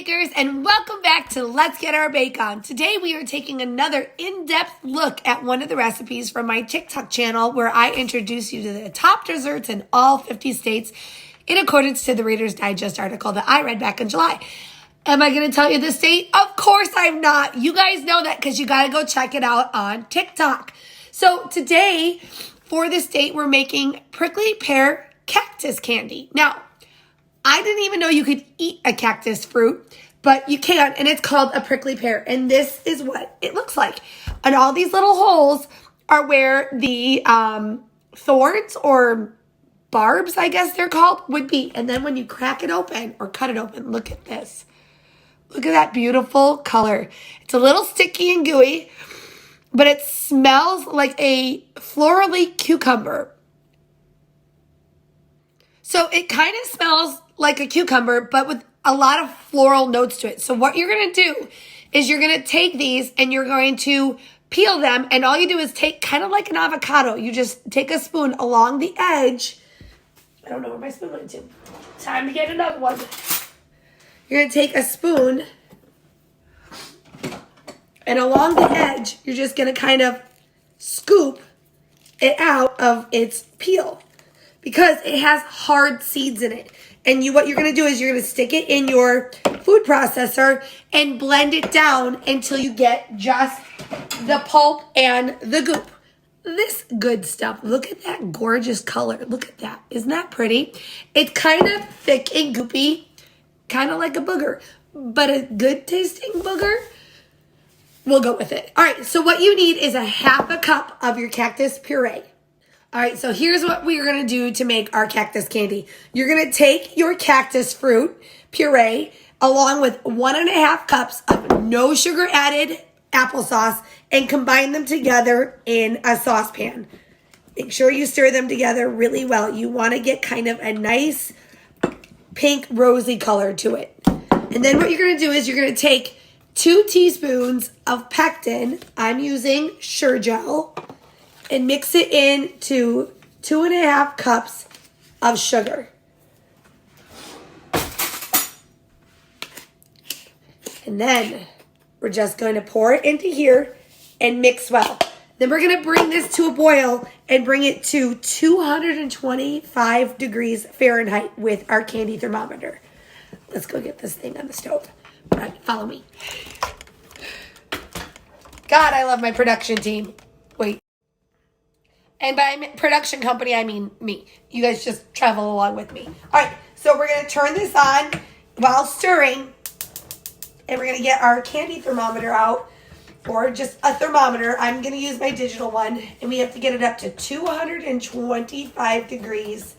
bakers, and welcome back to Let's Get Our Bake On. Today we are taking another in-depth look at one of the recipes from my TikTok channel where I introduce you to the top desserts in all 50 states in accordance to the Reader's Digest article that I read back in July. Am I going to tell you the state? Of course I'm not. You guys know that because you got to go check it out on TikTok. So today for the state we're making prickly pear cactus candy. Now, I didn't even know you could eat a cactus fruit, but you can, and it's called a prickly pear. And this is what it looks like. And all these little holes are where the thorns or barbs, I guess they're called, would be. And then when you crack it open or cut it open, look at this. Look at that beautiful color. It's a little sticky and gooey, but it smells like a florally cucumber. So it kind of smells like a cucumber, but with a lot of floral notes to it. So what you're going to do is you're going to take these and you're going to peel them. And all you do is take kind of like an avocado. You just take a spoon along the edge. I don't know where my spoon went to. Time to get another one. You're going to take a spoon and along the edge, you're just going to kind of scoop it out of its peel because it has hard seeds in it. And what you're going to do is you're going to stick it in your food processor and blend it down until you get just the pulp and the goop. This good stuff. Look at that gorgeous color. Look at that. Isn't that pretty? It's kind of thick and goopy, kind of like a booger, but a good tasting booger. We'll go with it. All right, so what you need is a half a cup of your cactus puree. All right, so here's what we're going to do to make our cactus candy. You're going to take your cactus fruit puree along with 1.5 cups of no sugar added applesauce and combine them together in a saucepan. Make sure you stir them together really well. You want to get kind of a nice pink rosy color to it. And then what you're going to do is you're going to take 2 teaspoons of pectin. I'm using Sure-Gel. And mix it into 2.5 cups of sugar. And then we're just going to pour it into here and mix well. Then we're going to bring this to a boil and bring it to 225 degrees Fahrenheit with our candy thermometer. Let's go get this thing on the stove. All right, follow me. God, I love my production team. Wait. And by production company, I mean me. You guys just travel along with me. All right, so we're going to turn this on while stirring. And we're going to get our candy thermometer out, or just a thermometer. I'm going to use my digital one. And we have to get it up to 225 degrees.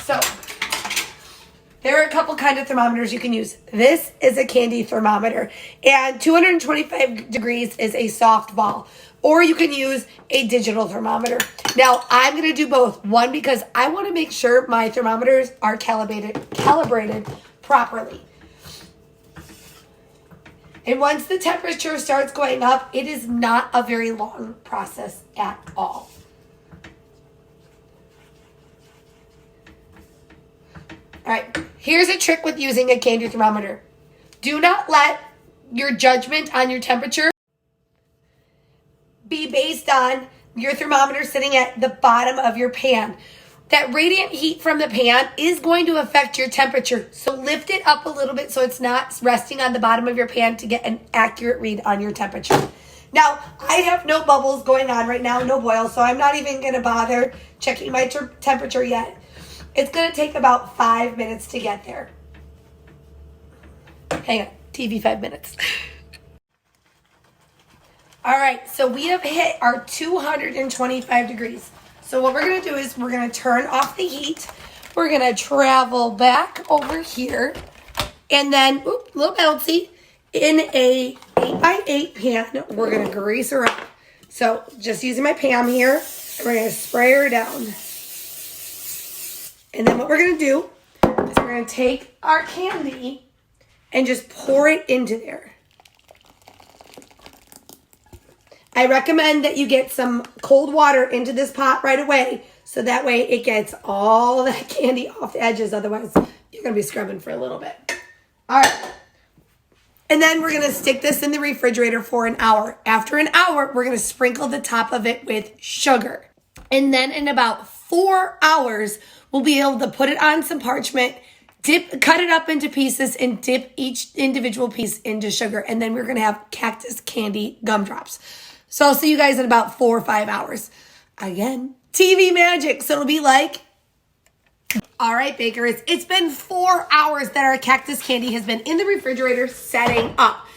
So there are a couple kind of thermometers you can use. This is a candy thermometer, and 225 degrees is a soft ball. Or you can use a digital thermometer. Now, I'm going to do both. One, because I want to make sure my thermometers are calibrated properly. And once the temperature starts going up, it is not a very long process at all. All right, here's a trick with using a candy thermometer. Do not let your judgment on your temperature be based on your thermometer sitting at the bottom of your pan. That radiant heat from the pan is going to affect your temperature. So lift it up a little bit so it's not resting on the bottom of your pan to get an accurate read on your temperature. Now, I have no bubbles going on right now, no boil, so I'm not even going to bother checking my temperature yet. It's going to take about 5 minutes to get there. Hang on, TV 5 minutes. All right, so we have hit our 225 degrees. So what we're going to do is we're going to turn off the heat. We're going to travel back over here. And then, a little bouncy, in a 8x8 pan, we're going to grease her up. So just using my Pam here, we're going to spray her down. And then what we're going to do is we're going to take our candy and just pour it into there. I recommend that you get some cold water into this pot right away so that way it gets all that candy off the edges. Otherwise, you're going to be scrubbing for a little bit. All right. And then we're going to stick this in the refrigerator for an hour. After an hour, we're going to sprinkle the top of it with sugar. And then in about 4 hours, we'll be able to put it on some parchment, cut it up into pieces, and dip each individual piece into sugar. And then we're going to have Cactus candy gumdrops. So I'll see you guys in about 4 or 5 hours. Again, TV magic. So it'll be like... All right, bakers, it's been 4 hours that our Cactus candy has been in the refrigerator setting up.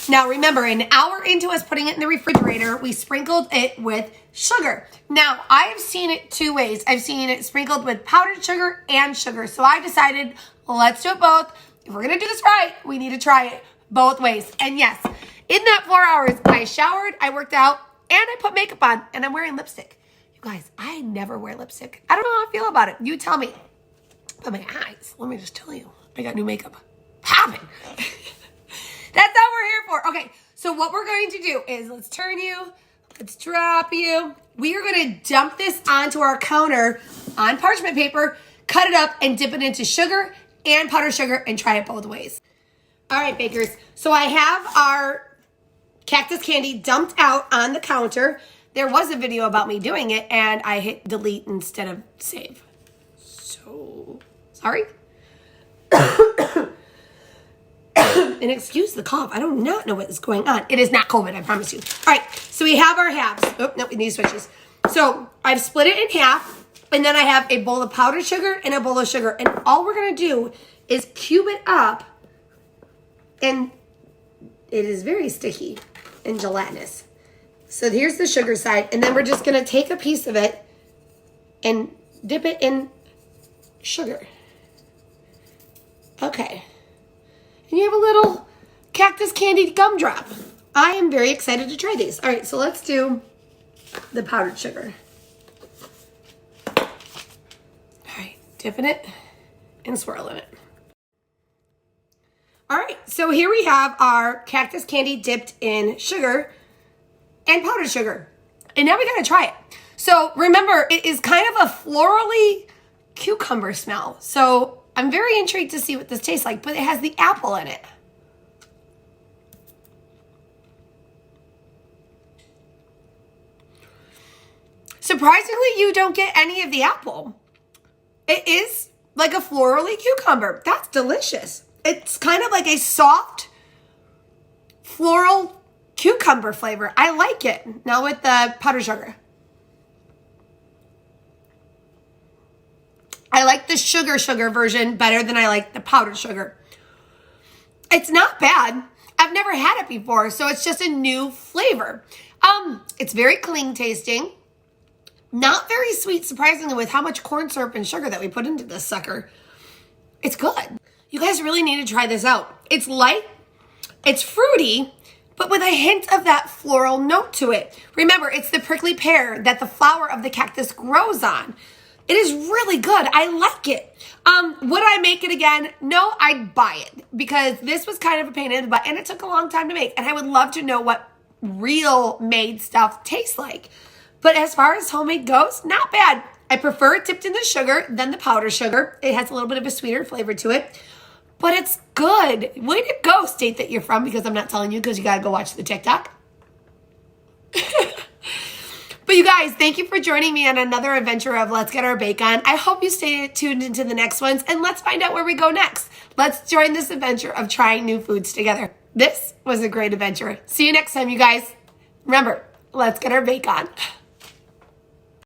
Now, remember, an hour into us putting it in the refrigerator, we sprinkled it with sugar. Now, I've seen it 2 ways. I've seen it sprinkled with powdered sugar and sugar. So I decided, let's do it both. If we're going to do this right, we need to try it both ways. And yes, in that 4 hours, I showered, I worked out, and I put makeup on, and I'm wearing lipstick. You guys, I never wear lipstick. I don't know how I feel about it. You tell me. But my eyes, let me just tell you, I got new makeup. Popping. That's what we're here for. Okay, so what we're going to do is let's turn you, let's drop you. We are going to dump this onto our counter on parchment paper, cut it up, and dip it into sugar and powdered sugar and try it both ways. All right, bakers. So I have our Cactus candy dumped out on the counter. There was a video about me doing it, and I hit delete instead of save. So, sorry. And excuse the cough. I do not know what is going on. It is not COVID, I promise you. All right, so we have our halves. Oh, no, we need switches. So I've split it in half, and then I have a bowl of powdered sugar and a bowl of sugar. And all we're going to do is cube it up, and it is very sticky and gelatinous. So here's the sugar side, and then we're just going to take a piece of it and dip it in sugar. Okay. And you have a little Cactus candy gumdrop. I am very excited to try these. All right, so let's do the powdered sugar. All right, dipping it and swirling it. All right, so here we have our Cactus candy dipped in sugar and powdered sugar. And now we gotta try it. So remember, it is kind of a florally cucumber smell. So I'm very intrigued to see what this tastes like, but it has the apple in it. Surprisingly, you don't get any of the apple. It is like a florally cucumber. That's delicious. It's kind of like a soft floral cucumber flavor. I like it. Now with the powdered sugar. I like the sugar version better than I like the powdered sugar. It's not bad. I've never had it before, so it's just a new flavor. It's very clean tasting. Not very sweet, surprisingly, with how much corn syrup and sugar that we put into this sucker. It's good. You guys really need to try this out. It's light, it's fruity, but with a hint of that floral note to it. Remember, it's the prickly pear that the flower of the cactus grows on. It is really good. I like it. Would I make it again? No, I'd buy it because this was kind of a pain in the butt and it took a long time to make. And I would love to know what real made stuff tastes like. But as far as homemade goes, not bad. I prefer it dipped in the sugar than the powdered sugar. It has a little bit of a sweeter flavor to it. But it's good. Way to go, state that you're from, because I'm not telling you because you got to go watch the TikTok. But you guys, thank you for joining me on another adventure of Let's Get Our Bake On. I hope you stay tuned into the next ones, and let's find out where we go next. Let's join this adventure of trying new foods together. This was a great adventure. See you next time, you guys. Remember, let's get our bake on.